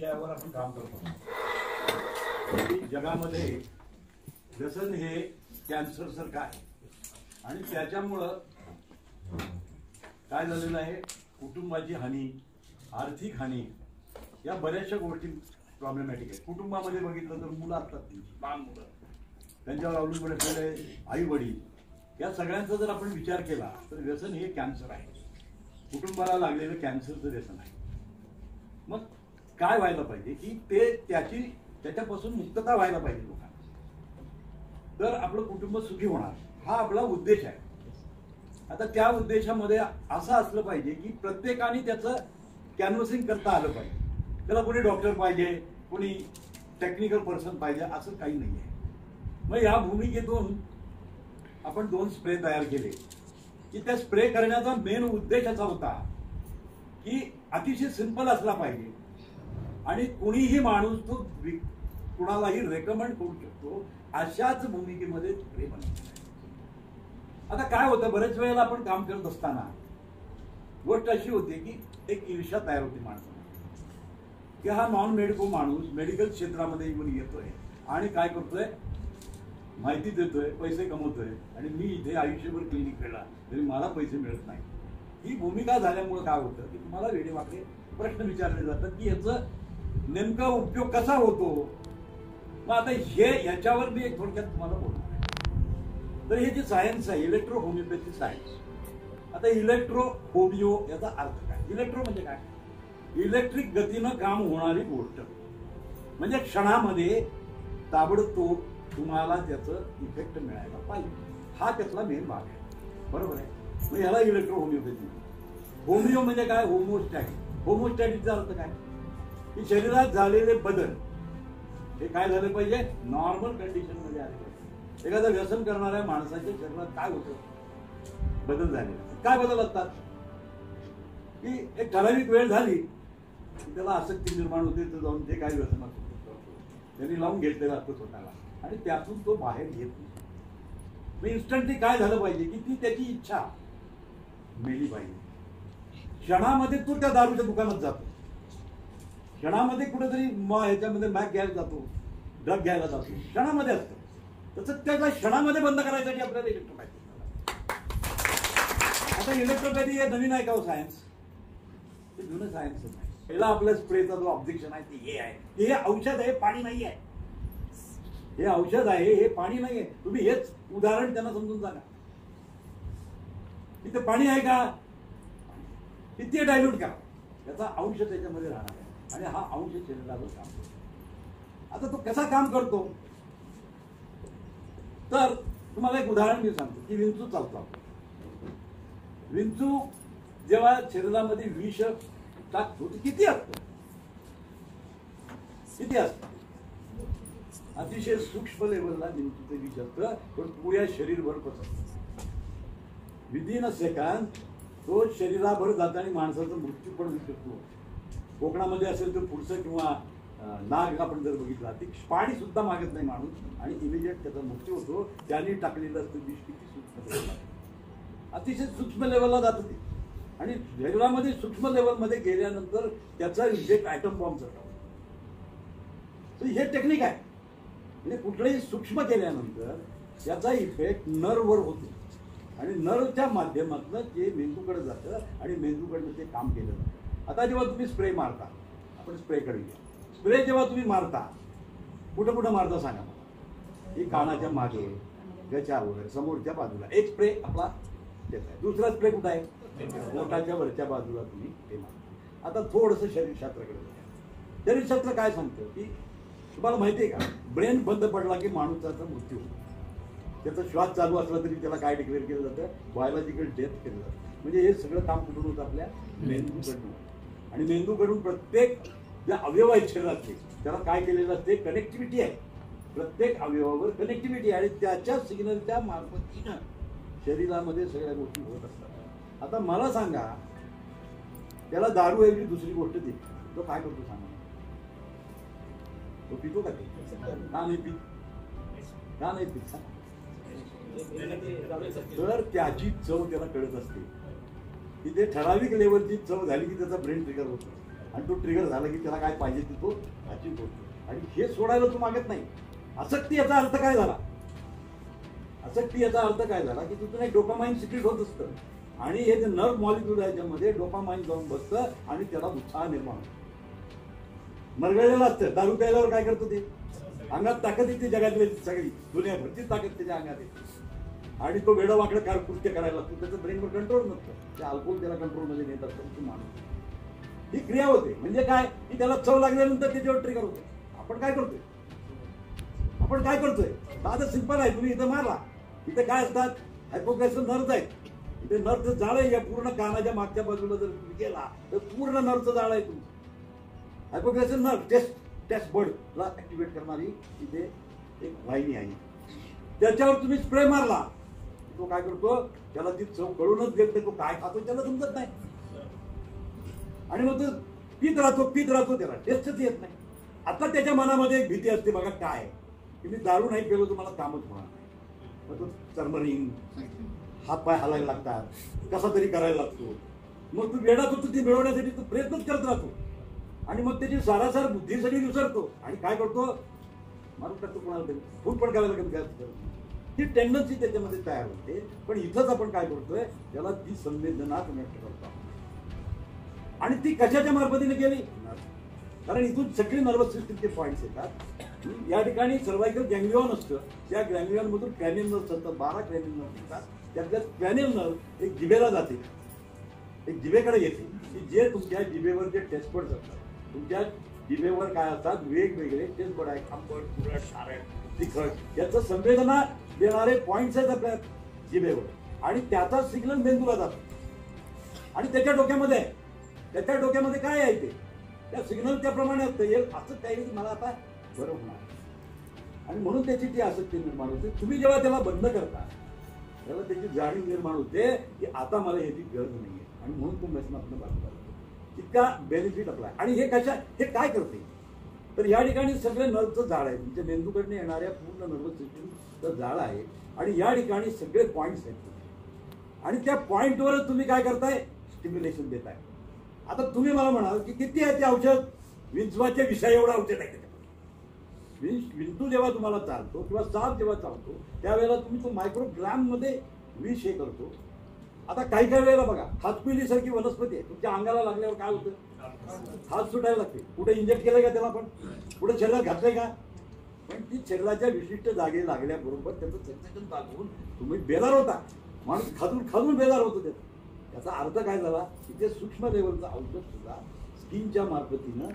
विषयावर आपण काम करतो. जगामध्ये व्यसन हे कॅन्सर सारखं आहे आणि त्याच्यामुळं काय झालेलं आहे, कुटुंबाची हानी, आर्थिक हानी, या बऱ्याचशा गोष्टी प्रॉब्लेमॅटिक आहेत. कुटुंबामध्ये बघितलं तर मुलं असतात, लहान मुलं, त्यांच्यावर अवलंबून असलेले आई वडील, या सगळ्यांचा जर आपण विचार केला तर व्यसन हे कॅन्सर आहे, कुटुंबाला लागलेलं कॅन्सरचं व्यसन आहे. मग काय व्हायला पाहिजे की त्याच्यापासून मुक्तता व्हायला पाहिजे लोकांना, तर आपलं कुटुंब सुखी होणार, हा आपला उद्देश आहे. आता त्या उद्देशामध्ये असं असलं पाहिजे की प्रत्येकाने त्याचं कॅनव्हसिंग करता आलं पाहिजे. त्याला कोणी डॉक्टर पाहिजे, कोणी टेक्निकल पर्सन पाहिजे असं काही नाही आहे. मग या भूमिकेतून आपण 2 स्प्रे तयार केले की त्या स्प्रे करण्याचा मेन उद्देश असा होता की अतिशय सिंपल असला पाहिजे आणि कुणीही माणूस तो कुणालाही रेकमेंड करू शकतो अशाच भूमिकेमध्ये स्प्रे बनवतो. आता काय होतं, बरेच वेळेला आपण काम करत असताना गोष्ट अशी होती की एक ईर्ष्या तयार होती माणसाला की हा नॉन मेडिकल माणूस मेडिकल क्षेत्रामध्ये येऊन येतोय आणि काय करतोय, माहिती देतोय, पैसे कमवतोय आणि मी इथे आयुष्यभर क्लिनिक केला तरी मला पैसे मिळत नाही. ही भूमिका झाल्यामुळे काय होतं की तुम्हाला वेडेवाकडे प्रश्न विचारले जातात की याचा नेमका उपयोग कसा होतो. मग आता याच्यावर मी एक थोडक्यात तुम्हाला बोलणार आहे. तर हे जे सायन्स आहे, इलेक्ट्रो होमिओपॅथी सायन्स. आता इलेक्ट्रो होमिओ याचा अर्थ काय? इलेक्ट्रो म्हणजे काय? इलेक्ट्रिक गतीनं काम होणारी गोष्ट, म्हणजे क्षणामध्ये ताबडतोब तुम्हाला त्याचं इफेक्ट मिळायला पाहिजे, हा त्यातला मेन भाग आहे. बरोबर आहे. मग ह्याला इलेक्ट्रो होमिओपॅथी. होमिओ म्हणजे काय? होमोस्टॅटिक. होमोस्टॅटिकचा अर्थ काय की शरीरात झालेले बदल हे काय झाले पाहिजे, नॉर्मल कंडिशन मध्ये आले पाहिजे. एखादं व्यसन करणाऱ्या माणसाच्या शरीरात काय होतं, बदल झाले. काय बदल असतात की एक ठराविक वेळ झाली की त्याला आसक्ती निर्माण होते, तर जाऊन जे काही व्यसन असतं त्यांनी लावून घेतलेलं असतं स्वतःला आणि त्यातून तो बाहेर येत नाही. मग इन्स्टंटली काय झालं पाहिजे की ती त्याची इच्छा मेली पाहिजे. क्षणामध्ये तो त्या दारूच्या दुकानात जातो, क्षणामध्ये कुठेतरी ह्याच्यामध्ये मॅक घ्यायला जातो, ड्रग घ्यायला जातो, क्षणामध्ये असतं. तसं त्याला क्षणामध्ये बंद करायसाठी आपल्याला इलेक्ट्रोपॅथी. आता इलेक्ट्रोपॅथी हे नवीन आहे का सायन्स? ते जुनं सायन्स नाही. पहिला आपल्या स्प्रेचा जो ऑब्जेक्शन आहे ते हे आहे, हे औषध आहे, पाणी नाही आहे. हे औषध आहे, हे पाणी नाही आहे. तुम्ही हेच उदाहरण त्यांना समजून सांगा. इथे पाणी आहे का? किती डायल्यूट करा, त्याचा अंश त्याच्यामध्ये राहणार आहे आणि हा अंश शरीरावर काम करतो. आता तो कसा काम करतो, तर तुम्हाला एक उदाहरण मी सांगतो की विंचू चालतो. विंचू जेव्हा शरीरामध्ये विष टाकतो ते किती असतं, किती असतं? अतिशय सूक्ष्म लेवलला विंचूचे विष असतं, पण पुऱ्या शरीरभर पसरतं. विदिन अ सेकंड तो शरीराभर जातो आणि माणसाचा मृत्यू पण होऊ शकतो. कोकणामध्ये असेल तर पुढचं किंवा नाग आपण जर बघितला, ती पाणी सुद्धा मागत नाही माणूस आणि इमिजिएट त्याचा मृत्यू होतो. त्यांनी टाकलेलं असतं विष किती सूक्ष्म, अतिशय सूक्ष्म लेवलला जातं ते आणि शरीरामध्ये सूक्ष्म लेवलमध्ये गेल्यानंतर त्याचा इफेक्ट ॲटम बॉम्ब होतो. तर हे टेक्निक आहे. म्हणजे कुठलंही सूक्ष्म केल्यानंतर त्याचा इफेक्ट नर्ववर होतो आणि नर्वच्या माध्यमातून ते मेंदूकडे जातं आणि मेंदूकडनं ते काम केलं जातं. आता जेव्हा तुम्ही स्प्रे मारता, आपण स्प्रेकडे घ्या. स्प्रे जेव्हा तुम्ही मारता, कुठं कुठं मारता सांगा मला? ही कानाच्या मागे, गच्यावर, समोरच्या बाजूला एक स्प्रे आपला देत आहे. दुसरा स्प्रे कुठं आहे? पोटाच्या वरच्या बाजूला तुम्ही ते मारता. आता थोडंसं शरीरशास्त्राकडे बघा. शरीरशास्त्र काय सांगतं की तुम्हाला माहिती आहे का, ब्रेन बंद पडला की माणसाचा मृत्यू होतो. त्याचा श्वास चालू असला तरी त्याला काय डिक्लेअर केलं जातं, बायोलॉजिकल डेथ केलं जातं. म्हणजे हे सगळं काम कुठून होतं? आपल्या मेंदूकडून. आणि मेंदूकडून प्रत्येक जे अवयव आहेत शरीरातले त्याला काय केलेलं असते, कनेक्टिव्हिटी आहे. प्रत्येक अवयवावर कनेक्टिव्हिटी आहे आणि त्याच्या सिग्नलच्या मार्फतीनं शरीरामध्ये सगळ्या गोष्टी होत असतात. आता मला सांगा, त्याला दारू ऐवजी दुसरी गोष्ट दे, तो काय करतो सांगा? तो पितो का? ते का नाही पित? का नाही पित? तर त्याची चव त्याला कळत असते की ते ठराविक लेवलची चव झाली की त्याचा ब्रेन ट्रिगर होतो आणि तो ट्रिगर झाला की त्याला काय पाहिजे ते तो अचीव करतो. आणि हे सोडायला तो मागत नाही. आसक्ती याचा अर्थ काय झाला? आसक्ती याचा अर्थ काय झाला की तिथून एक डोपामाइन सिक्रेट होत असतं आणि हे जे नर्व मॉलिक्यूल आहे त्यामध्ये डोपामाइन जाऊन बसतं आणि त्याला उत्साह निर्माण होतो. मरगळलेलं असतं. दारू प्यायल्यावर काय करतो ते? अंगात ताकद येते, जगातली सगळी दुनियाभरची ताकद त्याच्या अंगात येते आणि तो वेडा वाकडं कृत्य करायला लागतो. त्याचं ब्रेनवर कंट्रोल नसतं. ते अल्कोहोल त्याला कंट्रोलमध्ये नेत असतं. माणूस ही क्रिया होते. म्हणजे काय की त्याला चव लागल्यानंतर त्याच्यावर ट्रिगर होतो. आपण काय करतोय? साधं सिंपल आहे. तुम्ही इथं मारला, इथे काय असतात? हायपोग्लायसिस नर्व्ह आहेत. इथे नर्वचं जाळ आहे. या पूर्ण कानाच्या मागच्या बाजूला जर तुम्ही गेला तर पूर्ण नर्वचं जाळ आहे तुमचं. हायपोग्लायसिस नर्व्ह टेस्ट बर्डला ऍक्टिव्हेट करणारी इथे एक वाहिनी आहे. त्याच्यावर तुम्ही स्प्रे मारला, तो काय करतो? त्याला ती चव कळूनच घेत नाही. तो काय खातो त्याला समजत नाही आणि मग तो पीत राहतो. त्याला टेस्टच येत नाही. आता त्याच्या मनामध्ये एक भीती असते बघा, काय की मी दारू नाही पेलो तर मला कामच होणार नाही. मग तो चरमरिंग, हातपाय हालायला लागतात, कसा तरी करायला लागतो. मग तू वेडात होतो ती मिळवण्यासाठी तो प्रयत्नच करत राहतो आणि मग त्याची सारासार बुद्धी सगळी विसरतो आणि काय करतो? मारून टाकतो कोणाला तरी. फूट पण करायला लागेल. ती टेंडन्सी त्याच्यामध्ये तयार होते. पण इथंच आपण काय करतोय? त्याला ती संवेदना कनेक्ट करतो आणि ती कशाच्या मार्फतीने गेली? कारण इथून सगळे नर्वस सिस्टीमचे पॉईंट्स येतात. या ठिकाणी सर्वायकल गँग्लिऑन असतं. त्या गँग्लिऑन मधून क्रॅनियल नर्व्ह असतात. 12 क्रॅनियल नर्व्ह येतात. त्यातल्या क्रॅनियल नर्व्ह एक जिभेला जाते, एक जिभेकडे येते की जे तुमच्या जिभेवर जे टेस्ट बर्ड्स असतात. तुमच्या जिभेवर काय असतात? वेगवेगळे टेस्ट बर्ड आहेत. आंबट, तुरट, खारट, तिखट याचं संवेदना देणारे पॉईंट्स आहेत आपल्या जिभेवर आणि त्याचा सिग्नल मेंदूला जातो आणि त्याच्या डोक्यामध्ये काय आहे ते? त्या सिग्नल त्याप्रमाणे असतं. असं काही मला आता बरं होणार आणि म्हणून त्याची ती आसक्ती निर्माण होते. तुम्ही जेव्हा त्याला बंद करता तेव्हा त्याची जाणीव निर्माण होते की आता मला याची गरज नाहीये आणि म्हणून तो व्यसनातून बाजूला जातो. इतका बेनिफिट आपला. आणि हे काय करते? तर या ठिकाणी सगळे नर्वचं जाळ आहे. तुमच्या मेंदूकडनं येणाऱ्या पूर्ण नर्वस सिस्टीमचं जाळ आहे आणि या ठिकाणी सगळे पॉईंट्स आहेत आणि त्या पॉईंटवरच तुम्ही काय करताय? स्टिम्युलेशन देताय. आता तुम्ही मला म्हणाल की किती आहे ते औषध? विंचवाच्या विषय एवढं औषध आहे. विंचू जेव्हा तुम्हाला चालतो किंवा साप जेव्हा चालतो त्यावेळेला तुम्ही तो मायक्रोग्राम मध्ये विष हे करतो. आता काही वेळेला बघा, हातपिली सारखी वनस्पती आहे. तुमच्या अंगाला लागल्यावर काय होतं? हात सुटायला लागते. कुठे इंजेक्ट केलंय का त्याला? पण कुठे शरीरात घातलंय का? पण ती शरीराच्या विशिष्ट जागी लागल्याबरोबर त्याचं सेन्सेशन दाखवून तुम्ही बेजार होता. माणूस खाजून बेजार होतो त्याचा अर्थ काय झाला? तिथे सूक्ष्म लेवलचं औषध सुद्धा स्किनच्या मार्फतीनं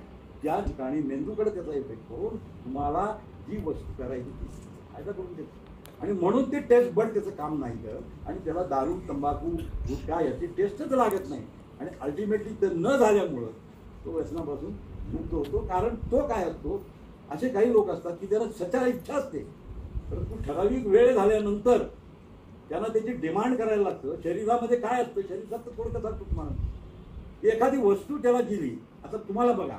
त्या ठिकाणी मेंदूकडे त्याचा इफेक्ट करून तुम्हाला जी वस्तू करायची ती फायदा करून देतो. आणि म्हणून ते टेस्ट बट त्याचं काम नाही करत आणि त्याला दारू, तंबाखू, गुटखा याची टेस्टच लागत नाही आणि अल्टिमेटली ते न झाल्यामुळं तो व्यसनापासून मुक्त होतो. कारण तो काय असतो? असे काही लोक असतात की त्याला सचार इच्छा असते परंतु ठराविक वेळ झाल्यानंतर त्यांना त्याची डिमांड करायला लागतं. शरीरामध्ये काय असतं? शरीरात थोडं सांगतो तुम्हाला. एखादी वस्तू त्याला दिली. आता तुम्हाला बघा,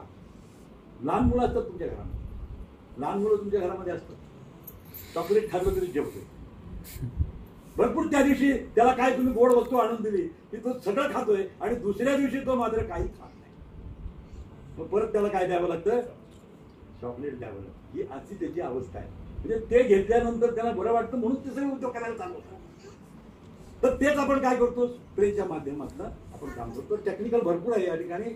लहान मुलं असतात तुमच्या घरामध्ये. लहान मुलं तुमच्या घरामध्ये असतात. चॉकलेट खाल्लं तरी जेवतो भरपूर. त्या दिवशी त्याला काय तुम्ही गोड वस्तू आणून दिली की तो सगळं खातोय आणि दुसऱ्या दिवशी तो मात्र काही खात नाही. मग परत त्याला काय द्यावं लागतं? चॉकलेट द्यावं लागतं. ही अशी त्याची अवस्था आहे. म्हणजे ते घेतल्यानंतर त्याला बरं वाटतं म्हणून ते सगळे उद्योग करायला चालू होतं. तर तेच आपण काय करतो? स्प्रेच्या माध्यमातून आपण काम करतो. टेक्निकल भरपूर आहे या ठिकाणी.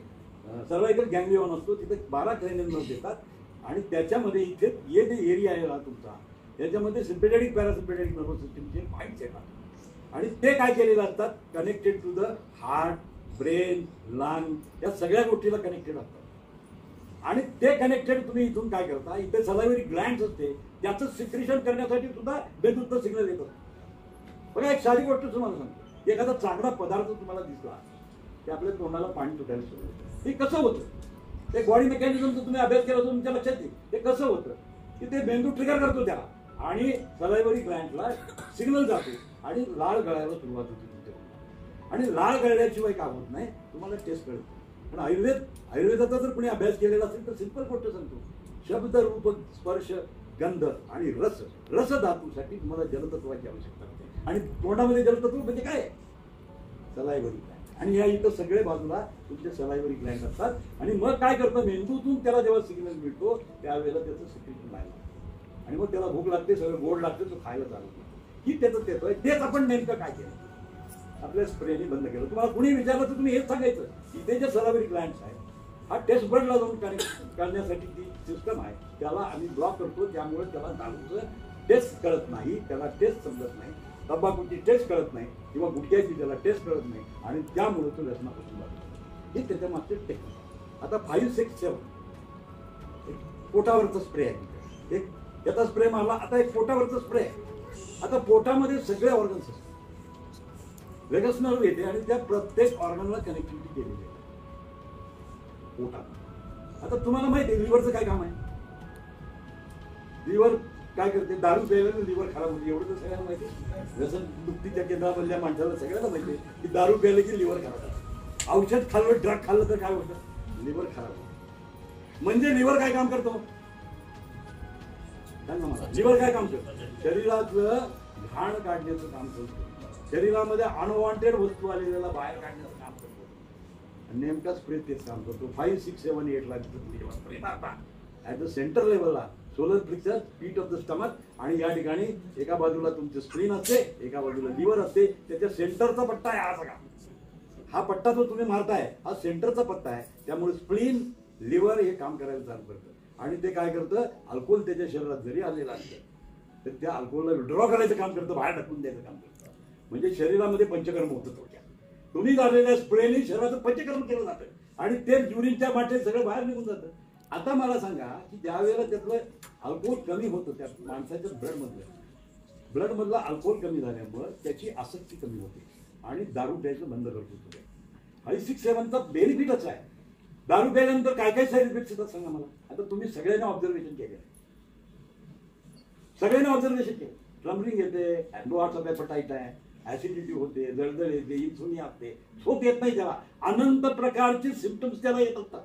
सर्वायकल गँग्लिऑन असतो, तिथे 12 क्रॅनियल नर्व्ह देतात आणि त्याच्यामध्ये इथे हे जे एरिया आहे हा तुमचा, याच्यामध्ये सिम्पॅथेटिक पॅरासिम्पॅथेटिक नर्व्हस सिस्टीमचे पॉईंट्स येतात आणि ते काय केलेले असतात? Connected to the heart, brain, lung या सगळ्या गोष्टीला कनेक्टेड असतात आणि ते कनेक्टेड तुम्ही इथून काय करता? इथे सलायव्हरी ग्लँड्स असते, त्याचं सिक्रेशन करण्यासाठी सुद्धा मेंदूचं सिग्नल येतं. बघा, एक साधी गोष्ट तुम्हाला सांगतो. एखादा चांगला पदार्थ तुम्हाला दिसला की आपल्या तोंडाला पाणी सुटायला सुरू होतं. हे कसं होतं? ते बॉडी मेकॅनिझमचा तुम्ही अभ्यास केला तर तुमच्या लक्षात येईल. ते कसं होतं की ते मेंदू ट्रिगर करतो त्याला आणि सलायव्हरी ग्लँडला सिग्नल जातो आणि लाळ गळायला सुरुवात होते तुमच्या. आणि लाळ गळल्याशिवाय काय होत नाही तुम्हाला टेस्ट कळतं. पण आयुर्वेदाचा जर कोणी अभ्यास केलेला असेल तर सिंपल गोष्ट सांगतो. शब्द, रूप, स्पर्श, गंध आणि रस धातूसाठी तुम्हाला जलतत्वाची आवश्यकता असते आणि तोंडामध्ये जलतत्व म्हणजे काय? सलायव्हरी ग्लँड. आणि या इथं सगळे बाजूला तुमचे सलायवरी ग्लँड असतात आणि मग काय करतं मेंदूतून त्याला जेव्हा सिग्नल मिळतो त्यावेळेला त्याचं सिक्रेशन व्हायला आणि मग त्याला भूक लागते, सगळं गोड लागते, तो खायला चालू करतो. ही त्याचं तेच आहे. तेच आपण नेमकं काय केलं, आपल्या स्प्रेने बंद केलं. तुम्हाला कुणी विचारलं तर तुम्ही हेच सांगायचं, इथे जे सलायवरी ग्लँड्स आहेत हा टेस्ट बर्डला जाऊन काढण्यासाठी ती सिस्टम आहे, त्याला आम्ही ब्लॉक करतो. त्यामुळे त्याला दारूचं टेस्ट कळत नाही, त्याला टेस्ट समजत नाही, तंबाखूची टेस्ट कळत नाही किंवा गुटख्याची त्याला टेस्ट कळत नाही आणि त्यामुळे तो व्यसनापासून लागतो. हे त्याच्या मागचे टेक्निक. आता 5, 6, 7 पोटावरचा स्प्रे आहे. एक याचा स्प्रे मारला, आता एक पोटावरचा स्प्रे आहे. आता पोटामध्ये सगळे ऑर्गन्स असतात, वेगस नर्व येते आणि त्या प्रत्येक ऑर्गनला कनेक्टिव्हिटी केलेली आहे पोटात. आता तुम्हाला माहिती आहे लिव्हरचं काय काम आहे. लिव्हर काय करते, दारू प्यायला लिव्हर खराब होते, एवढं तर सगळ्यांना माहिती आहे. व्यसन मुक्तीच्या केंद्रामधल्या माणसाला सगळ्यांना माहिती आहे की दारू प्यायला की लिव्हर खराब होतं. औषध खाल्लं, ड्रग खाल्लं तर काय होतं, लिव्हर खराब होतं. म्हणजे लिव्हर काय काम करतो सांगा मला. लिव्हर काय काम करतो, शरीरातलं घाण काढण्याचं काम करतो, शरीरामध्ये अनवॉन्टेड वस्तू आलेल्या बाहेर काढण्याचं काम करतो. नेमका स्प्रे तेच काम करतो. 5, 6, 7, 8 ला स्प्रे मारता ऍट द सेंटर लेवलला, सोलर प्लेक्सस, पीट ऑफ द स्टमक, आणि या ठिकाणी एका बाजूला तुमचे स्प्लीन असते, एका बाजूला लिव्हर असते. त्याच्या सेंटरचा पट्टा आहे हा सगळा. हा पट्टा जो तुम्ही मारताय हा सेंटरचा पट्टा आहे. त्यामुळे स्प्लीन, लिव्हर हे काम करायला चालू करतं आणि ते काय करतं, अल्कोहोल त्याच्या शरीरात जरी आलेलं असतं तर त्या अल्कोहोलला विड्रॉ करायचं काम करतं, बाहेर ढकलून द्यायचं काम करतं. म्हणजे शरीरामध्ये पंचकर्म होतं थोडक्यात. तुम्ही झालेल्या स्प्रेने शरीराचं पंचकर्म केलं जातं आणि ते युरिनच्या वाटेत सगळं बाहेर निघून जातं. आता मला सांगा की ज्या वेळेला त्यातलं अल्कोहोल कमी होतं त्या माणसाच्या ब्लडमधलं अल्कोहोल कमी झाल्यामुळे त्याची आसक्ती कमी होते आणि दारू प्यायचं बंद करतो. 5, 6, 7चा बेनिफिटच आहे. दारू प्यायल्यानंतर काय काय साईड इफेक्ट्स येतात सांगा मला. आता तुम्ही सगळ्यांनी ऑब्झर्वेशन केलं, सगळ्यांनी ऑब्झर्वेशन केलं. ट्रम्बलिंग येते, अँड्रोहार्टचा हेपटाईट आहे, ऍसिडिटी होते, जळजळ येते, इन्सुलिन असते, झोप येत नाही त्याला, अनंत प्रकारचे सिम्पटम्स त्याला येत असतात.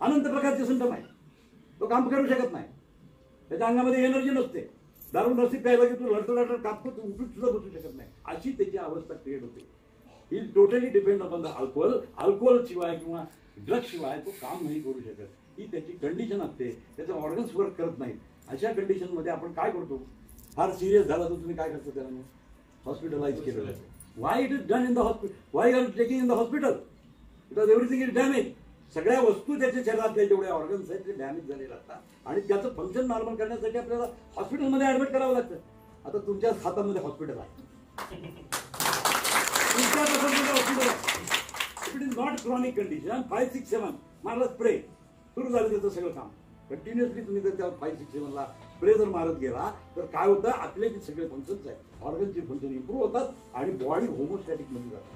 अनंत प्रकारचे सिम्पटम आहे. तो काम करू शकत नाही, त्याच्या अंगामध्ये एनर्जी नसते. दारू नसती प्यायला की तू लढत कापतो, तू उठून सुद्धा बसू शकत नाही, अशी त्याची अवस्था क्रिएट होते. ही totally depend upon the alcohol. Alcohol शिवाय किंवा ड्रग शिवाय तो काम नाही करू शकत. ही त्याची कंडिशन असते, त्याचे ऑर्गन्स वर्क करत नाहीत. अशा कंडिशन मध्ये आपण काय करतो, फार सिरियस झाला तर तुम्ही काय करता, त्याला हॉस्पिटलाइज केलं जातं. Why it is done in the hospital, why are taking in the hospital, because everything is damage. सगळ्या वस्तू त्याच्या शरीरातल्या जेवढे ऑर्गन्स आहेत ते डॅमेज झालेले असतात आणि त्याचं फंक्शन नॉर्मल करण्यासाठी आपल्याला हॉस्पिटलमध्ये ऍडमिट करावं लागतं. आता तुमच्याच हातामध्ये हॉस्पिटल आहे, तुमच्याच हातामध्ये हॉस्पिटल आहे. It is not chronic condition. 5, 6, 7 मारला स्प्रे, सुरू झालं त्याचं सगळं काम. कंटिन्युअसली तुम्ही जर त्या 5, 6, 7ला स्प्रे जर मारत गेला तर काय होतं, आपले जे सगळे फंक्शन्स आहेत, ऑर्गनचे फंक्शन इम्प्रूव्ह होतात आणि बॉडी होमोस्टॅटिक मध्ये जातात.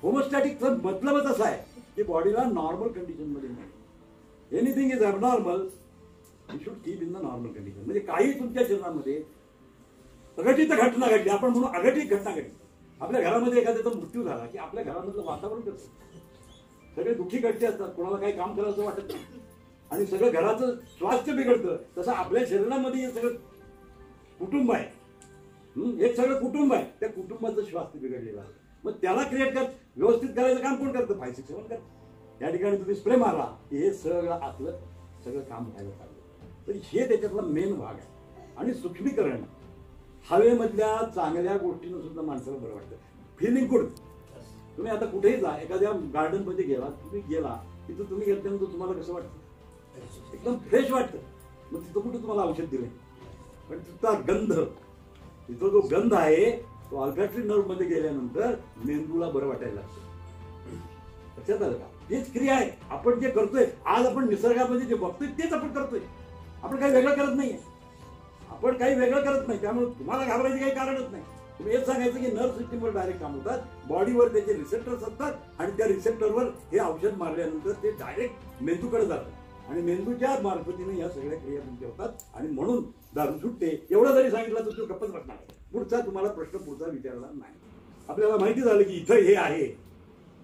होमोस्टॅटिकचा मतलबच असा आहे की बॉडीला नॉर्मल कंडिशन मध्ये नाही. Anything is abnormal, you should keep in the normal condition. म्हणजे काही तुमच्या शरीरामध्ये अघटित घटना घडली, आपण म्हणून अघटित घटना घडली. आपल्या घरामध्ये एखाद्याचा मृत्यू झाला की आपल्या घरामधलं वातावरण कसं, सगळे दुःखी घटते असतात, कोणाला काही काम करायचं वाटत नाही आणि सगळं घराचं स्वास्थ्य बिघडतं. तसं आपल्या शरीरामध्ये हे सगळं कुटुंब आहे, हे सगळं कुटुंब आहे, त्या कुटुंबाचं स्वास्थ्य बिघडलेलं आहे. मग त्याला क्रिएट व्यवस्थित करायचं काम कोण करतं, 5, 6, 7 करतं. या ठिकाणी तुम्ही स्प्रे मारला की हे सगळं आपलं सगळं काम व्हायला पाहिजे. तर हे त्याच्यातला मेन भाग आहे. आणि सूक्ष्मीकरण, हवेमधल्या चांगल्या गोष्टीनं सुद्धा माणसाला बरं वाटतं, फिलिंग गुड. तुम्ही आता कुठेही जा, एखाद्या गार्डन मध्ये गेला, तुम्ही गेला तिथं तुम्ही गेल्यानंतर तुम्हाला कसं वाटतं, एकदम फ्रेश वाटतं. मग तिथं कुठे तुम्हाला औषध दिले, पण तिथला गंध, तिथं जो गंध आहे तो ऑल्फॅक्टरी नर्व मध्ये गेल्यानंतर मेंदूला बरं वाटायला लागतं. लक्षात आलं का, तीच क्रिया आहे. आपण जे करतोय आज, आपण निसर्गामध्ये जे बघतोय तेच आपण करतोय. आपण काही वेगळं करत नाहीये, आपण काही वेगळं करत नाही. त्यामुळे तुम्हाला घाबरायचं काही कारणच नाही. तुम्ही हेच सांगायचं की नर्व सिस्टीमवर डायरेक्ट काम होतात, बॉडीवर त्याचे रिसेप्टर्स असतात आणि त्या रिसेप्टरवर हे औषध मारल्यानंतर ते डायरेक्ट मेंदूकडे जातं आणि मेंदूच्या मार्फतीने या सगळ्या क्रिया तुमच्या होतात आणि म्हणून दारू सुटते. एवढं जरी सांगितलं तर तो गप्पच बसणार, पुढचा तुम्हाला प्रश्न पुढचा विचारला नाही. आपल्याला माहिती झालं की इथं हे आहे,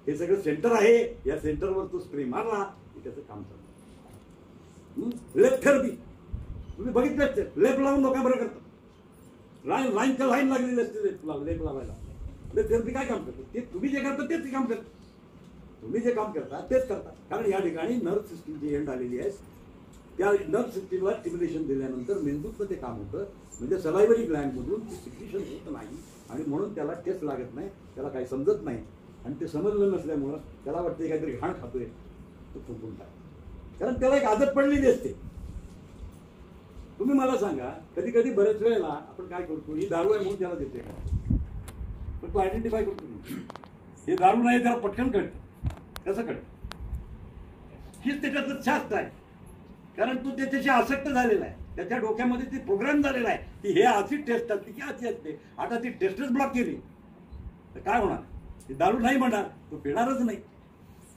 हे सगळं सेंटर आहे, या सेंटरवर तो स्प्रे मारला की त्याचं काम चालतं. लेफ्ट थेरपी तुम्ही बघितलं, लेप लावून लोक बरं करतात. लाईन लागलेली असते लेप लावायला. थेरपी काय काम करतं? ते तुम्ही जे करता तेच काम करतं. तुम्ही जे काम करता तेच करता. कारण या ठिकाणी नर्व्ह सिस्टीमची एंड आलेली आहे. त्या नर्व्ह सिस्टीमला स्टिम्युलेशन दिल्यानंतर मेंदूचं ते काम होतं. म्हणजे सलायव्हरी ग्लँडमधून ते सिक्रिशन होत नाही आणि म्हणून त्याला टेस्ट लागत नाही, त्याला काही समजत नाही. आणि ते समजलं नसल्यामुळं त्याला वाटतं काहीतरी घाण खातोय, तो फुंकून टाक. कारण त्याला एक आदत पडलेली असते. तुम्ही मला सांगा, कधी कधी बऱ्याच वेळेला आपण काय करतो, ही दारू आहे म्हणून त्याला देते का? पण तो आयडेंटिफाय करतो, हे दारू नाही, त्याला पटकन कळतं. कसं कळतं? हीच त्याच्यातलं शास्त्र आहे. कारण तो त्याच्याशी आसक्त झालेला आहे. त्याच्या डोक्यामध्ये ते प्रोग्राम झालेला आहे की हे अशी टेस्ट असते की अशी असते. आता ती टेस्टच ब्लॉक केली तर काय होणार? ते दारू नाही म्हणणार, तो पिणारच नाही.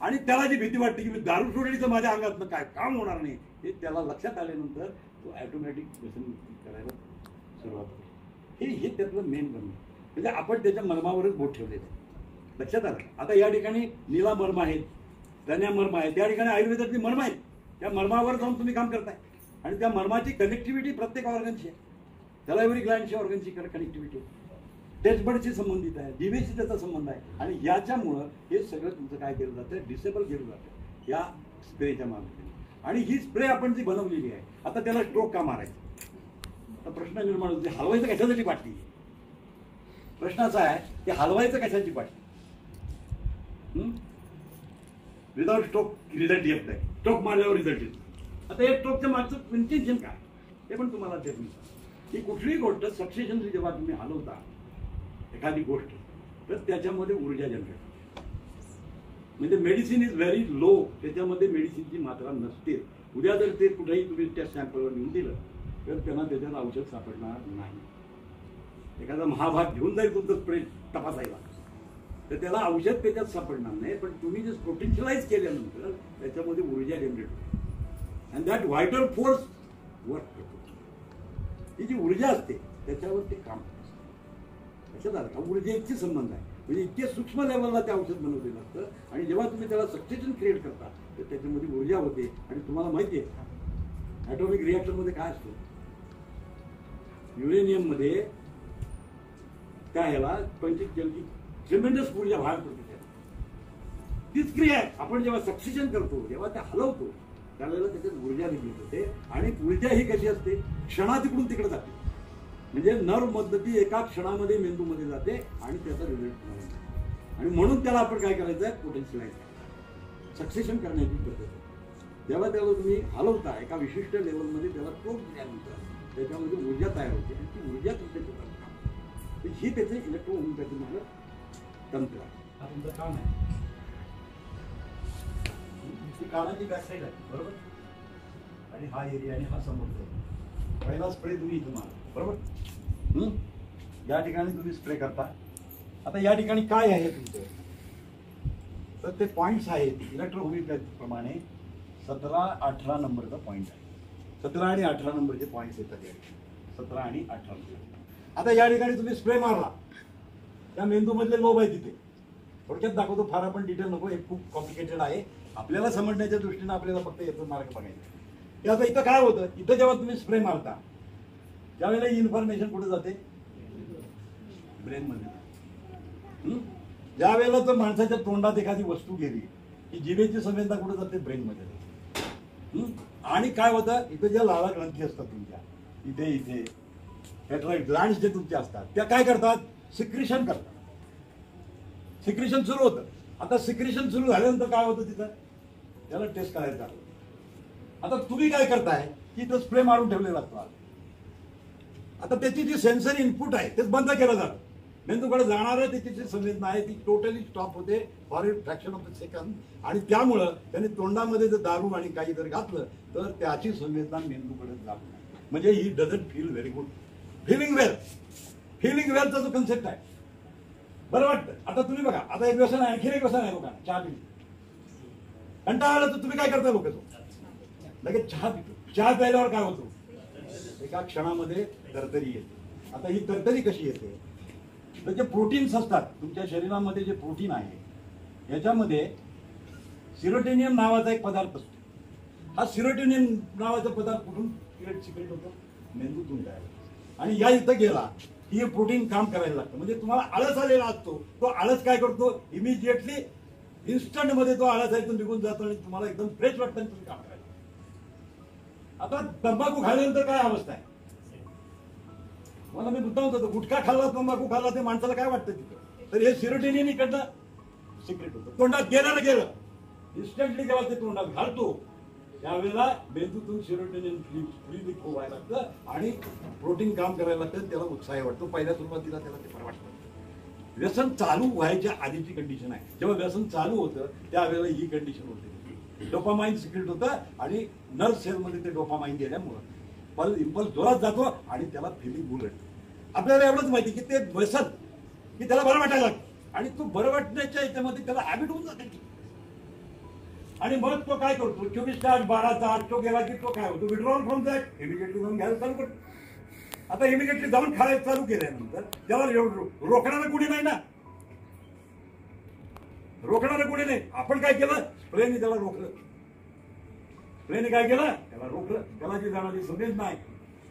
आणि त्याला जी भीती वाटते की मी दारू सोडली तर माझ्या अंगातनं काय काम होणार नाही, हे त्याला लक्षात आल्यानंतर तो ऑटोमॅटिक व्यसन करायला सुरुवात होते. हे त्यातलं मेन बनणं. म्हणजे आपण त्याच्या मर्मावरच बोट ठेवलेलं आहे. लक्षात आलं? आता या ठिकाणी नीला मर्म आहेत, धन्या मर्म आहेत, त्या ठिकाणी आयुर्वेदातली मर्म आहेत. त्या मर्मावर जाऊन तुम्ही काम करताय आणि त्या मर्माची कनेक्टिव्हिटी प्रत्येक ऑर्गनची आहे. सलायव्हरी ग्लँडची ऑर्गनची कनेक्टिव्हिटी आहे, टेस्ट बर्डशी संबंधित आहे, जीवेशी त्याचा संबंध आहे. आणि याच्यामुळं हे सगळं तुमचं काय केलं जातं, डिसेबल केलं जातं या स्प्रेच्या माध्यमातून. आणि ही स्प्रे आपण जी बनवलेली आहे, आता त्याला स्ट्रोक का मारायचं? आता प्रश्न निर्माण होतो, हलवायचं कशासाठी बाटली? प्रश्न असा आहे की हलवायचं कशाची बाटली? विदाउट स्ट्रोक रिझल्ट येत नाही, स्ट्रोक मारल्यावर रिझल्ट येतो. आता या स्ट्रोकच्या मागचं इंटेन्शन काय हे पण तुम्हाला ते मी ही कुठलीही गोष्ट सक्सेशनली जेव्हा तुम्ही हलवता एखादी गोष्ट, तर त्याच्यामध्ये ऊर्जा जनरेट होते. म्हणजे मेडिसिन इज व्हेरी लो, त्याच्यामध्ये मेडिसिनची मात्रा नसते. उद्या जर ते कुठेही तुम्ही त्या सॅम्पलवर नेऊन दिलं तर त्यांना त्याच्यात औषध सापडणार नाही. एखादा महाभाग घेऊन जाईल तुमचं स्प्रे तपासायला तर त्याला औषध त्याच्यात सापडणार नाही. पण तुम्ही जे पोटेन्शियलाइज केल्यानंतर त्याच्यामध्ये ऊर्जा जनरेट होते and that vital force work करतो. ही जी ऊर्जा असते त्याच्यावर ते काम करतं. लक्षात आलं का? ऊर्जेची संबंध आहे. म्हणजे इतके सूक्ष्म लेवलला ते औषध बनवलेलं असतं आणि जेव्हा तुम्ही त्याला सक्सेशन क्रिएट करता तर त्याच्यामध्ये ऊर्जा होते. आणि तुम्हाला माहिती आहे ॲटॉमिक रिॲक्टरमध्ये काय असतं, युरेनियम मध्ये त्या ह्याला ट्रेमेंडस ऊर्जा बाहेर पडते. तीच क्रिया आहे. आपण जेव्हा सक्सेशन करतो, जेव्हा ते हलवतो त्यावेळेला त्याच्यात ऊर्जा निर्मित होते. आणि ऊर्जा ही कशी असते, क्षणा तिकडून तिकडे जाते. म्हणजे नर्व मध्यती एका क्षणामध्ये मेंदूमध्ये जाते आणि त्याचा रिझल्ट मिळतो. आणि म्हणून त्याला आपण काय करायचं आहे, पोटेन्शियलाइज सक्सेशन करण्याची पद्धत आहे. जेव्हा त्याला तुम्ही हलवता एका विशिष्ट लेवलमध्ये त्याला टोक दिल्यानंतर त्याच्यामध्ये ऊर्जा तयार होते आणि ती ऊर्जा तुमच्या काम. ही त्याचे इलेक्ट्रोहोमिओपॅथी माझं तंत्र आहे. हा तुमचं काम आहे. ही कानाची बॅकसाईड आहे, बरोबर. आणि हा एरिया आणि हा समोर पहिला स्प्रे तुम्ही इथून मारा, बरोबर. या ठिकाणी तुम्ही स्प्रे करता. आता या ठिकाणी काय आहे तुमचं, तर ते पॉईंट्स आहेत इलेक्ट्रोहोमिओपॅथी प्रमाणे 17-18 नंबरचा पॉईंट आहे. 17 आणि 18 नंबरचे पॉईंट्स येतात या ठिकाणी, 17 आणि 18 नंबर. आता या ठिकाणी तुम्ही स्प्रे मारला, त्या मेंदूमधले लोब आहे तिथे. थोडक्यात दाखवतो, फार आपण डिटेल नको, हे खूप कॉम्प्लिकेटेड आहे. आपल्याला समजण्याच्या दृष्टीने आपल्याला फक्त याचं मार्ग बघायचं. आता इथं काय होतं, इथं जेव्हा तुम्ही स्प्रे मारता त्यावेळेला ही इन्फॉर्मेशन कुठे जाते, ब्रेनमध्ये. ज्या वेळेला तर माणसाच्या तोंडात एखादी वस्तू गेली की जिभेची संवेदना कुठे जाते, ब्रेनमध्ये. आणि काय होतं, इथं ज्या लाळा ग्रंथी असतात तुमच्या इथे इथे पॅट्रॉइड ग्लँड्स जे तुमचे असतात त्या काय करतात, सिक्रिशन करतात. सिक्रिशन सुरू होतं. आता सिक्रिशन सुरू झाल्यानंतर काय होतं, तिथं त्याला टेस्ट करायचं आहे. आता तुम्ही काय करताय की तो स्प्रे मारून ठेवलेला असतो. आता त्याची जी सेन्सरी इनपुट आहे तेच बंद केलं जातं. मेंदूकडे जाणारं त्याची जी संवेदना आहे ती टोटली स्टॉप होते for a fraction of a second. आणि त्यामुळं त्याने तोंडामध्ये जर दारू आणि काही जर घातलं तर त्याची संवेदना मेंदूकडे जात नाही. म्हणजे he doesn't feel very good. Feeling well, feeling वेलचा जो कन्सेप्ट आहे बरं वाटतं. आता तुम्ही बघा, आता एक व्यसन आहे, आणखी एक व्यसन आहे लोकांना, चहा पिणे. कंटाळा आला तर तुम्ही काय करता, लोक लगेच चहा पितो. चहा प्यायल्यावर काय होतो, एका क्षणामध्ये तरतरी येते. आता ही तरतरी कशी येते, तर जे प्रोटीन्स असतात तुमच्या शरीरामध्ये, जे प्रोटीन आहे याच्यामध्ये सिरोटेनियम नावाचा एक पदार्थ असतो. हा सिरोटेनियम नावाचा पदार्थ कुठून सिक्रेट होतो, मेंदूतून तयार होतो. आणि या इथं गेला की हे प्रोटीन काम करायला लागतं. म्हणजे तुम्हाला आळस आलेला असतो, तो आळस काय करतो, इमिजिएटली इन्स्टंट मध्ये तो आळस इथून निघून जातो आणि तुम्हाला एकदम फ्रेश वाटतं आणि तुम्ही काम करायचं. आता तंबाखू खाल्ल्यानंतर काय अवस्था आहे, मला मी मुद्दाम होतो, गुटखा खाल्ला तंबाखू खाल्ला ते माणसाला काय वाटतं तिथं, तर हे सिरोटिनिन इकडनं सिक्रेट होतं, तोंडात गेलं ना गेलं, इन्स्टंटली जेव्हा ते तोंडात घालतो त्यावेळेला मेंदूतून सिरोटिनिन फ्रीली व्हायला लागतं आणि प्रोटीन काम करायला लागतं, त्याला उत्साह वाटतो. पहिल्या सुरुवातीला त्याला ते फार वाटतं. व्यसन चालू व्हायच्या आधीची कंडिशन आहे. जेव्हा व्यसन चालू होतं त्यावेळेला ही कंडिशन होते, डोपामाइन सिक्रेट होतं आणि नर्व्ह सेलमध्ये ते डोपामाइन गेल्यामुळं इम्पल्स जोरात जातो आणि त्याला फिलिंग उलटते. आपल्याला एवढंच माहिती की ते व्यसन की त्याला बरं वाटायला लागतं आणि तो बरं वाटण्याच्या याच्यामध्ये त्याला हॅबिट होऊन जाते आणि मग तो काय करतो, 24 तास 12 तास तो गेला की तो काय होतो, विड्रॉल फ्रॉम दॅट, इमिडिएटली जाऊन घ्यायला चालू करतो. आता इमिडिएटली जाऊन खायला चालू केल्यानंतर त्याला रोखणारं कुणी नाही ना, रोखणारं कुणी नाही. आपण काय केलं, स्प्रेने त्याला रोखलं, स्प्रेने काय केलं, त्याला रोखलं. त्याला जी जाणारी सवय नाही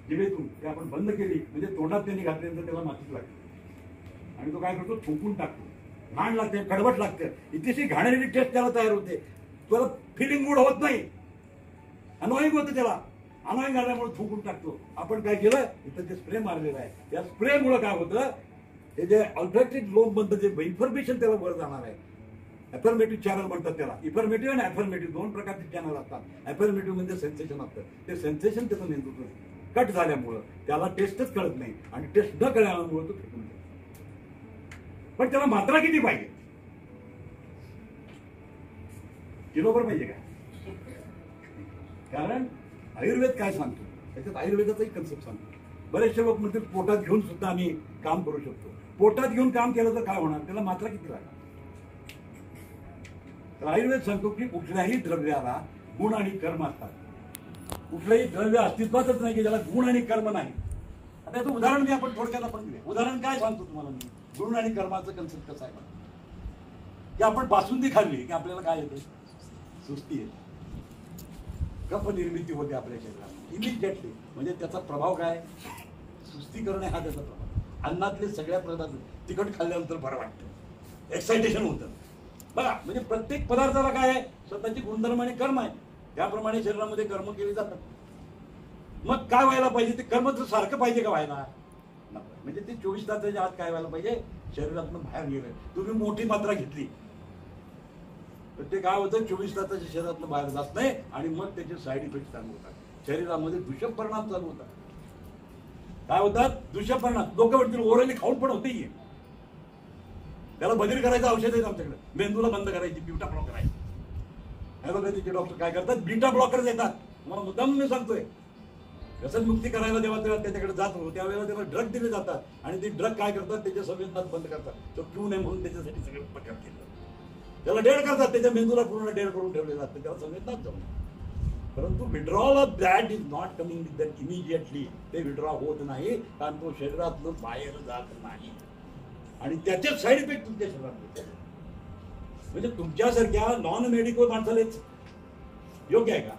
जिभेतून ते आपण बंद केली, म्हणजे तोंडात त्यांनी घातल्यानंतर त्याला मातीच लागते आणि तो काय करतो, थुंकून टाकतो, घाण लागते, कडवट लागतं, इतकीशी घाणेरडी टेस्ट त्याला तयार होते, त्याला फिलिंग गुड होत नाही, अनोईंग होतं, त्याला अनोईंग आल्यामुळे थुंकून टाकतो. आपण काय केलं, इथं जे स्प्रे मारलेला आहे त्या स्प्रेमुळे काय होतं, हे जे अल्टरनेटिव्ह लोब म्हणतं जे इन्फॉर्मेशन त्याला वर जाणार आहे, ॲफर्मेटिव्ह चॅनल म्हणतात त्याला. इफर्मेटिव्ह आणि ॲफर्मेटिव्ह दोन प्रकारचे चॅनल असतात. ॲफर्मेटिव्ह म्हणजे सेन्सेशन असतं, ते सेन्सेशन त्याचं मेंदूतून कट झाल्यामुळं त्याला टेस्टच कळत नाही आणि टेस्ट न कळल्यामुळे तो फेकून जातो. पण त्याला मात्रा किती पाहिजे, किलोभर पाहिजे का, कारण आयुर्वेद काय सांगतो त्याच्यात आयुर्वेदाचाही कन्सेप्ट सांगतो. बरेचसे लोक म्हणते पोटात घेऊन सुद्धा आम्ही काम करू शकतो. पोटात घेऊन काम केलं तर काय होणार, त्याला मात्रा किती लागणार. तर आयुर्वेद सांगतो की कुठल्याही द्रव्याला गुण आणि कर्म असतात. कुठलंही द्रव्य अस्तित्वातच नाही की ज्याला गुण आणि कर्म नाही. आता याचं उदाहरण मी आपण थोडक्यात आपण घेऊया. उदाहरण काय सांगतो तुम्हाला मी, गुण आणि कर्माचं कन्सेप्ट कसं आहे की आपण बासुंदी खाल्ली की आपल्याला काय येते, सुस्ती येते, कफ निर्मिती होते आपल्या शरीरात इमिजिएटली. म्हणजे त्याचा प्रभाव काय, सुस्ती करणे हा त्याचा प्रभाव. अन्नातले सगळ्या पदार्थ तिखट खाल्ल्यानंतर बरं वाटतं, एक्सायटेशन होतं बघा. म्हणजे प्रत्येक पदार्थाला काय आहे, स्वतःची गुणधर्म आणि कर्म आहे, त्याप्रमाणे शरीरामध्ये कर्म केली जातात. मग काय व्हायला पाहिजे, ते कर्म तर सारखं पाहिजे का व्हायला, म्हणजे ते 24 तासाच्या आत काय व्हायला पाहिजे, शरीरातून बाहेर गेलं. तुम्ही मोठी मात्रा घेतली तर ते काय होतं, 24 तासाच्या शरीरातून बाहेर जात नाही आणि मग त्याचे साईड इफेक्ट चालू होतात. शरीरामध्ये दूषक परिणाम चालू होतात. काय होतात, दूषक परिणाम. लोक म्हणतील ओरली खाऊन पण होते, त्याला बदली करायचं औषध आहे आमच्याकडे, मेंदूला बंद करायची, ब्युटा ब्लॉकर आहे. ॲलोपॅथीचे डॉक्टर काय करतात, बीटा ब्लॉकर देतात. मला मुद्दाम मी सांगतोय, व्यसनमुक्ती करायला जेव्हा तेव्हा त्याच्याकडे जात हो त्यावेळेला त्याला ड्रग दिले जातात आणि ते ड्रग काय करतात, त्याच्या संवेदनात बंद करतात. तो पिऊ नये म्हणून त्याच्यासाठी सगळे उपचार केले, त्याला डेड करतात, त्याच्या मेंदूला पूर्ण डेड करून ठेवले जातं, त्याला संवेदनाच जाऊन. परंतु withdrawal of that is not coming with that immediately. ते विड्रॉ होत नाही कारण तो शरीरातून बाहेर जात नाही आणि त्याचे साईड इफेक्ट तुमच्या शरीरात होते. म्हणजे तुमच्यासारख्या नॉन मेडिकल माणसालाच योग्य आहे का,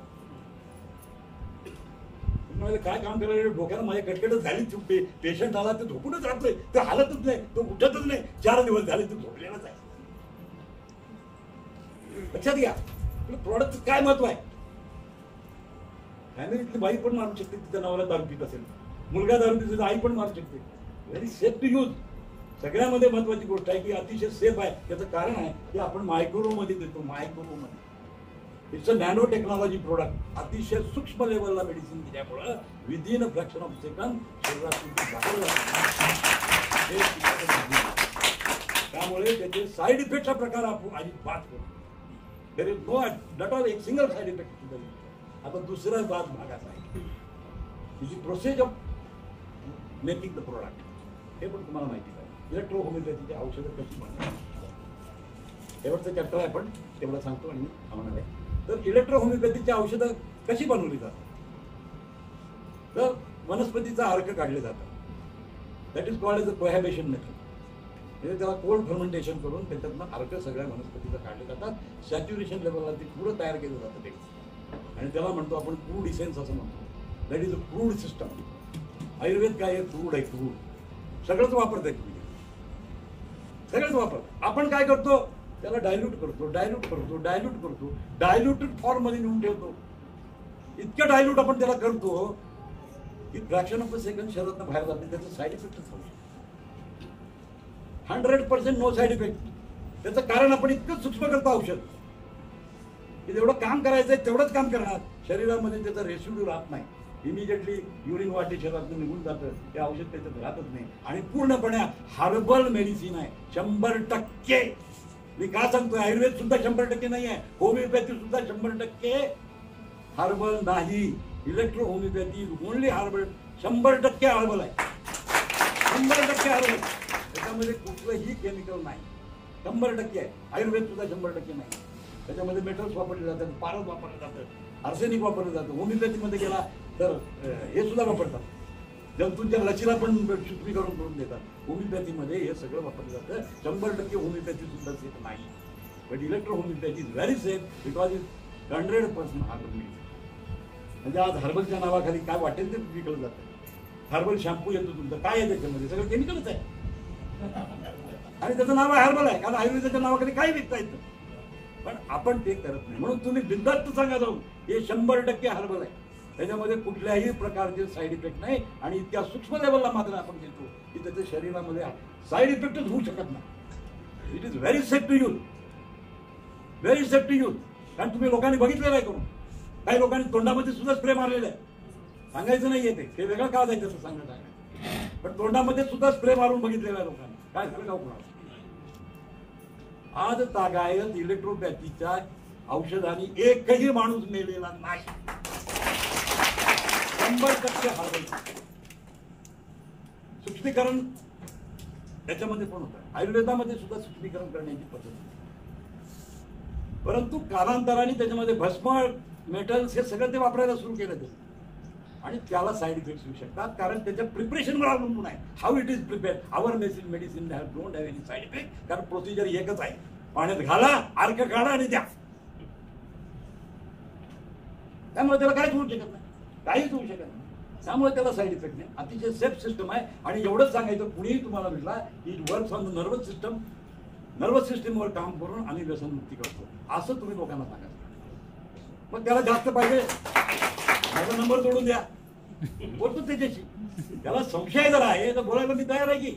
तुम्हाला काय काम करायला डोक्याला माझ्या कटकटच झाली, पेशंट आला तर झोपूनच राहतोय, तो हालतच नाही, तो उठतच नाही, 4 दिवस झाले तो झोपलेलाच आहे. लक्षात घ्या, प्रॉडक्ट काय महत्व आहे. फॅमिलीतली बाई पण मारू शकते, तिच्या नावाला दारू पित असेल, मुलगा दारू पित, आई पण मारू शकते. Very safe to use. सगळ्यामध्ये महत्वाची गोष्ट आहे की अतिशय सेफ आहे. त्याचं कारण आहे की आपण मायक्रो मध्ये देतो, मायक्रो मध्ये. It's a nano technology product. अतिशय सूक्ष्म लेवलला मेडिसिन दिल्यामुळं within a fraction of second शरीरातून त्यामुळे त्याचे साईड इफेक्टचा प्रकार आपण आधी बात करू. There is no not all एक सिंगल साईड इफेक्ट. आता दुसरा भागाचा आहे process of making the product. हे पण तुम्हाला माहिती आहे. इलेक्ट्रो होमिओपॅथीची औषधं कशी बनतात, शेवटचं चॅप्टर आहे, पण तेवढं सांगतो आणि थांबणार आहे. तर इलेक्ट्रो होमिओपॅथीची औषधं कशी बनवली जातात, तर वनस्पतीचा अर्क काढले जातात. That is called as a cohobation method. म्हणजे त्याला कोल्ड फर्मेंटेशन करून त्याच्यातनं अर्क सगळ्या वनस्पतीचं काढले जातात. सॅच्युरेशन लेवलला ते पुढं तयार केलं जातं ते आणि त्याला म्हणतो आपण क्रूड इसेन्स असं म्हणतो. That is a crude system. Ayurveda काय आहे? फ्रूट आहे, फ्रूट सगळंच वापरताय तुम्ही, सगळंच वापर. आपण काय करतो? त्याला डायल्यूट करतो, डायल्यूटेड फॉर्म मध्ये नेऊन ठेवतो. इतकं डायल्यूट आपण त्याला करतो की फ्रॅक्शन ऑफ अ सेकंड शरीरातून बाहेर जाते. त्याचं साईड इफेक्टच होऊ शकतो. 100% नो साईड इफेक्ट. त्याचं कारण आपण इतकं सूक्ष्म करतो औषध की जेवढं काम करायचंय तेवढंच काम करणार. शरीरामध्ये त्याचा रेसिड्यू राहत नाही. इमिजिएटली युरिन वाटे शरीरातून निघून जातं. ते औषध त्याच्यात राहतच नाही. आणि पूर्णपणे हर्बल मेडिसिन आहे 100%. मी का सांगतोय? आयुर्वेद सुद्धा 100% नाही आहे, होमिओपॅथी सुद्धा 100% हर्बल नाही. Electro homeopathy only herbal, 100% herbal आहे, 100% हर्बल. त्याच्यामध्ये कुठलंही केमिकल नाही, 100% आहे. आयुर्वेद सुद्धा 100% नाही. त्याच्यामध्ये मेटल्स वापरले जातात, पारद वापरलं जातं, आर्सेनिक वापरलं जातं. होमिओपॅथीमध्ये गेला तर हे सुद्धा वापरतात. जंतूंच्या लसीला पण शुद्धीकरण करून देतात. होमिओपॅथीमध्ये हे सगळं वापरलं जातं. 100% होमिओपॅथी सुद्धा सेफ नाही. But electro homeopathy is very safe because is 100% herbal medicine. म्हणजे आज हर्बलच्या नावाखाली काय वाटेल ते विकलं जातं. हर्बल शॅम्पू येतो तुमचं, काय आहे त्याच्यामध्ये? सगळं केमिकलच आहे. आणि त्याचं नाव आहे हर्बल आहे, कारण आयुर्वेदाच्या नावाखाली काही विकता येतं. पण आपण ते करत नाही. म्हणून तुम्ही बिनधास्त सांगा जाऊन हे 100% हर्बल आहे. त्याच्यामध्ये कुठल्याही प्रकारचे साईड इफेक्ट नाही. आणि इतक्या सूक्ष्म लेवलला मात्र आपण घेतो की त्याच्या शरीरामध्ये साईड इफेक्टच होऊ शकत नाही. It is very safe to use, very safe to use. कारण तुम्ही लोकांनी बघितलेलं आहे करून. काही लोकांनी तोंडामध्ये सुद्धा स्प्रे मारलेला आहे. सांगायचं नाहीये ते वेगळं का जायचं असं सांगत आहे. पण तोंडामध्ये सुद्धा स्प्रे मारून बघितलेला आहे लोकांनी. काय झालं का कुणाला? आज तागायत इलेक्ट्रोपॅथीच्या औषधाने एकही माणूस मेलेला नाही. 100% हर्बल. सूक्ष्मीकरण त्याच्यामध्ये पण होतं. आयुर्वेदामध्ये सुद्धा सूक्ष्मीकरण करण्याची पद्धत आहे. परंतु कालांतराने त्याच्यामध्ये भस्म, मेटल्स हे सगळं ते वापरायला सुरू केलं ते. आणि त्याला साईड इफेक्ट्स होऊ शकतात, कारण त्याच्या प्रिपरेशनवर अवलंबून आहे. How it is prepared. Our medicine don't have any side effect. कारण प्रोसिजर एकच आहे. पाण्यात घाला, अर्क काढा आणि द्या. त्यामुळे त्याला काहीच होऊ शकत नाही, काहीच होऊ शकत नाही. त्यामुळे त्याला साईड इफेक्ट नाही. अतिशय सेफ सिस्टम आहे. आणि एवढंच सांगायचं, कुणीही तुम्हाला भेटला it works on the nervous system. Nervous सिस्टीमवर काम करून आम्ही व्यसनमुक्ती करतो असं तुम्ही लोकांना सांगायचं. मग त्याला जास्त पाहिजे, माझा नंबर जोडून द्या, बोलतो त्याच्याशी. त्याला संशय जर आहे तर बोलायला मी तयार आहे की.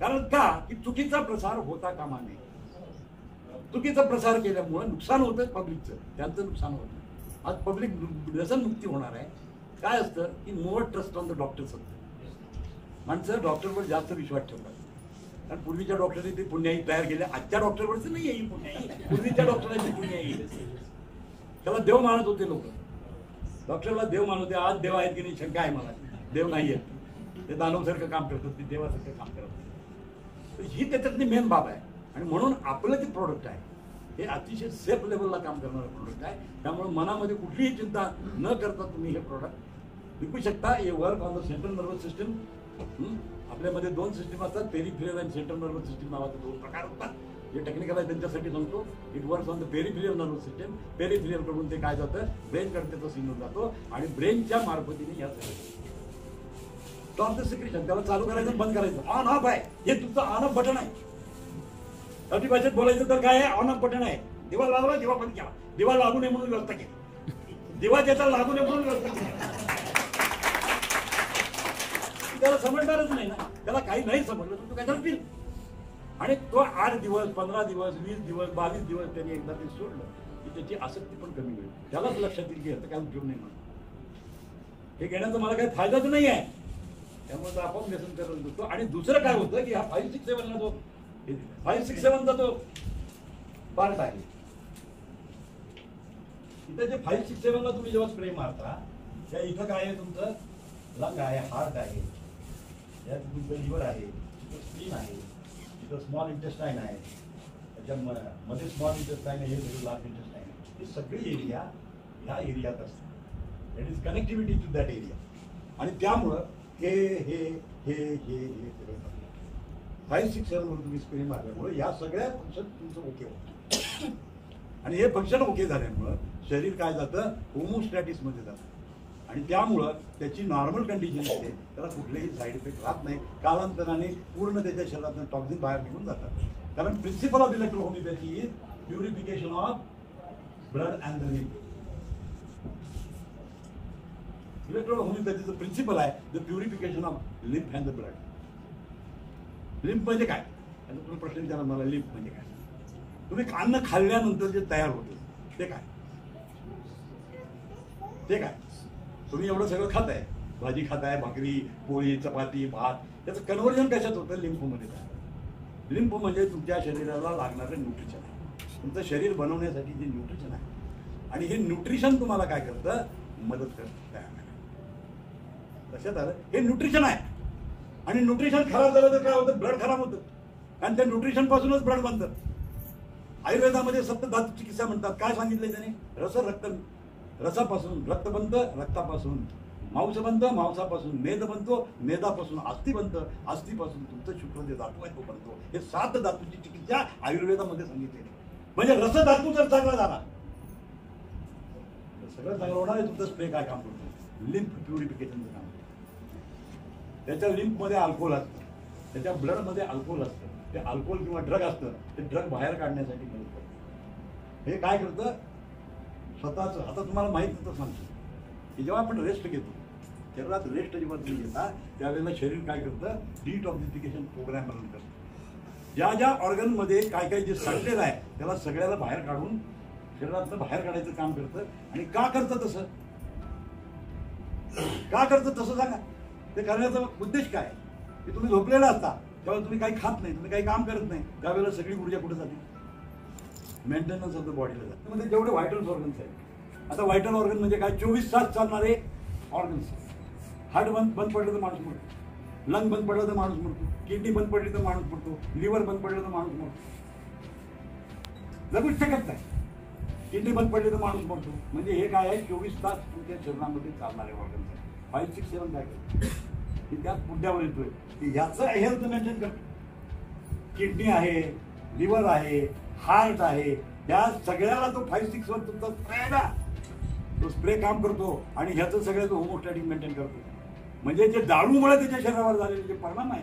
कारण का की चुकीचा प्रसार होता कामा नये. चुकीचा प्रसार केल्यामुळे नुकसान होतं पब्लिकचं, त्यांचं नुकसान होत नाही. आज पब्लिक व्यसनमुक्ती होणार आहे. काय असतं की मोर ट्रस्ट ऑन द डॉक्टर्स असतं. माणसं डॉक्टरवर जास्त विश्वास ठेवतात. कारण पूर्वीच्या डॉक्टरने ते पुण्याई तयार केल्या. आजच्या डॉक्टरवरच नाही आहे ही पुण्याई, पूर्वीच्या डॉक्टरांची पुण्याई. त्याला देव मानत होते लोक. डॉक्टरला देव मानत होते. आज देव आहेत की नाही शंका आहे मला. देव नाही आहेत, ते दानवसारखं काम करतात, ते देवासारखं काम करतात. तर ही त्याच्यातली मेन बाब आहे. आणि म्हणून आपलं जे प्रोडक्ट आहे हे अतिशय सेफ लेवलला काम करणारं प्रोडक्ट आहे. त्यामुळे मनामध्ये कुठलीही चिंता न करता तुम्ही हे प्रोडक्ट विकू शकता. हे work on the central nervous system. आपल्यामध्ये 2 सिस्टीम असतात, पेरिफेरल आणि सेंट्रल नर्वस सिस्टीम नावाचे 2 प्रकार असतात. जे टेक्निकल आहे त्यांच्यासाठी सांगतो. It works on the peripheral nervous system. Peripheral कडून ते काय जातं, ब्रेनकडे त्याचा सिग्नल जातो आणि ब्रेनच्या मार्फतीने या स्टॉप द सिक्रेशन. त्याला चालू करायचं, बंद करायचं, ऑन ऑफ आहे. हे तुमचं ऑन ऑफ बटन आहे. अगदी भाषेत बोलायचं तर काय आहे, ऑन ऑफ बटन आहे. दिवा लावला, दिवा बंद केला. दिवा लागू नये म्हणून व्यवस्था केली. दिवा ज्याचा लागू नये म्हणून व्यवस्था केली. त्याला समजणारच नाही ना. त्याला काही नाही समजलं तर तू काय करतील. आणि तो 8 दिवस, 15 दिवस, 20 दिवस, 22 दिवस त्यांनी एकदा ते सोडलं की त्याची आसक्ती पण कमी होईल. त्यालाच लक्षात येईल की याचा काय उपयोग नाही म्हणून. हे घेण्याचा मला काही फायदाच नाही आहे. त्यामुळे आपण व्यसन करत होतो. आणि दुसरं काय होतं की हा 567 ला जो 567 चा तो पार्ट आहे. इथं जे 567 ला तुम्ही जेव्हा स्प्रे मारता त्या इथं काय आहे, तुमचं लंग आहे, हार्ट आहे, यात तुमचं लिव्हर आहे, तिथं स्प्लीन आहे, तिथं स्मॉल इंटेस्टाईन आहे, त्याच्या मध्ये स्मॉल इंटेस्टाईन आहे, हे लार्ज इंटेस्टाईन आहे. ही सगळी एरिया ह्या एरियात असते. That is connectivity to that area. आणि त्यामुळं हे सगळं 567 वर तुम्ही स्प्रे मारल्यामुळे या सगळ्या फंक्शन तुमचं ओके होतं. आणि हे फंक्शन ओके झाल्यामुळं शरीर काय जातं, होमोस्टॅटिस मध्ये जातं. आणि त्यामुळं त्याची नॉर्मल कंडिशन असते, त्याला कुठलेही साईड इफेक्ट राहत नाही. कालांतराने पूर्ण त्याच्या शरीरातून टॉक्सिन बाहेर निघून जातात. कारण principle of electrohomeopathy is purification of blood and the lymph. इलेक्ट्रोहोमिओपॅथीचं प्रिन्सिपल आहे the purification of lymph and the blood. Lymph म्हणजे काय? आता तुम्ही प्रश्न विचारा मला, लिम्फ म्हणजे काय? तुम्ही अन्न खाल्ल्यानंतर जे तयार होतं ते काय? ते काय? तुम्ही एवढं सगळं खाताय, भाजी खाताय, भाकरी, पोळी, चपाती, भात, त्याचं कन्व्हर्जन कशात होतं? लिम्फमध्ये. लिम्फ म्हणजे तुमच्या शरीराला लागणारं न्यूट्रिशन आहे, तुमचं शरीर बनवण्यासाठी जे न्यूट्रिशन आहे. आणि हे न्यूट्रिशन तुम्हाला काय करतं? मदत करतं तयार करायला. लक्षात आलं? हे न्यूट्रिशन आहे. आणि न्यूट्रिशन खराब झालं तर काय होतं? ब्लड खराब होतं. कारण त्या न्यूट्रिशन पासूनच ब्लड बनतं. आयुर्वेदामध्ये सप्त धातू चिकित्सा म्हणतात. काय सांगितलंय त्याने? रक्त, रसापासून रक्त बनतं, रक्तापासून मांस बनतं, मांसापासून मेद बनतो, मेदापासून अस्थि बनतं, अस्थिपासून तुमचं शुक्र जे धातू आहे तो बनतो. हे 7 धातूची चिकित्सा आयुर्वेदामध्ये सांगितलेली. म्हणजे रसधातू जर चांगला झाला तर सगळं चांगलं होणार आहे. तुमचं स्प्रे काय काम करतो? लिम्फ प्युरिफिकेशनचं काम करतो. त्याच्या लिम्फमध्ये अल्कोहोल असतं, त्याच्या ब्लडमध्ये अल्कोहोल असतं. ते अल्कोहोल किंवा ड्रग असतं, ते ड्रग बाहेर काढण्यासाठी मदत करतं. हे काय करतं? स्वतःच. आता तुम्हाला माहित नव्हतं सांगतो की जेव्हा आपण रेस्ट घेतो, शरीरात रेस्ट जेव्हा तुम्ही घेता त्यावेळेला शरीर काय करतं? डिटॉक्सिफिकेशन प्रोग्राम रन करतं. ज्या ज्या ऑर्गनमध्ये काय काय जे सडलेलं आहे त्याला सगळ्याला बाहेर काढून शरीरातलं बाहेर काढायचं काम करतं. आणि का करतं तसं? का करतं तसं सांगा? ते करण्याचा उद्देश काय? की तुम्ही झोपलेला असता तेव्हा तुम्ही काही खात नाही, तुम्ही काही काम करत नाही, त्यावेळेला सगळी ऊर्जा कुठे जाते? मेंटेनन्स ऑफ द बॉडीला जाते. म्हणजे जेवढे व्हायटल ऑर्गन्स आहेत. आता व्हायटल ऑर्गन म्हणजे काय? 24 तास चालणारे ऑर्गन्स. हार्ट बंद पडलं तर माणूस मरतो, लंग बंद पडलं तर माणूस मरतो, किडनी बंद पडली तर माणूस मरतो, लिव्हर बंद पडलं तर माणूस मरतो. जगूच शकत नाही. किडनी बंद पडली तर माणूस मरतो. म्हणजे हे काय आहे? 24 तास तुमच्या शरीरामध्ये चालणारे ऑर्गन्स आहेत. 5, 6, 7 काय करतो की त्याच मुद्द्यावर येतोय की याचं हेल्थ मेंटेन करतो. किडनी आहे, लिव्हर आहे, हार्ट आहे, या सगळ्याला तो 5, 6 वर तुमचा स्प्रे आहे ना, तो स्प्रे काम करतो. आणि ह्याचं सगळ्याचं होमोस्टॅटिक मेंटेन करतो. म्हणजे जे दारूमुळे त्याच्या शरीरावर झालेले जे परिणाम आहे,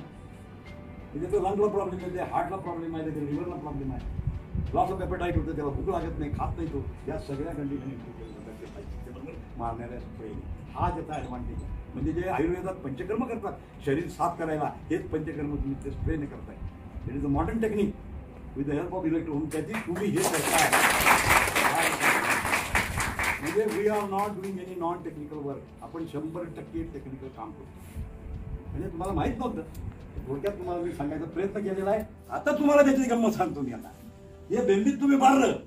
म्हणजे तो लंगला प्रॉब्लेम आहे, हार्टला प्रॉब्लेम आहे, त्याच्या लिव्हरला प्रॉब्लेम आहे, लॉस ऑफ एपेटाईट होतं, त्याला भूक लागत नाही, खात नाही तो, या सगळ्या कंडिशन मारणाऱ्या स्प्रे. हा त्याचा ऍडव्हान्टेज आहे. म्हणजे जे आयुर्वेदात पंचकर्म करतात शरीर साफ करायला, हेच पंचकर्म तुम्ही ते स्प्रेने करताय. It is a modern technique with the help of electrohomeopathy. तुम्ही हे करताय म्हणजे we are not doing any non technical work. आपण 100% टेक्निकल काम करतो. म्हणजे तुम्हाला माहित नव्हतं, थोडक्यात तुम्हाला मी सांगायचा प्रयत्न केलेला आहे. आता तुम्हाला त्याची गंमत सांगतो मी. आता हे बेंबीत तुम्ही मारलं,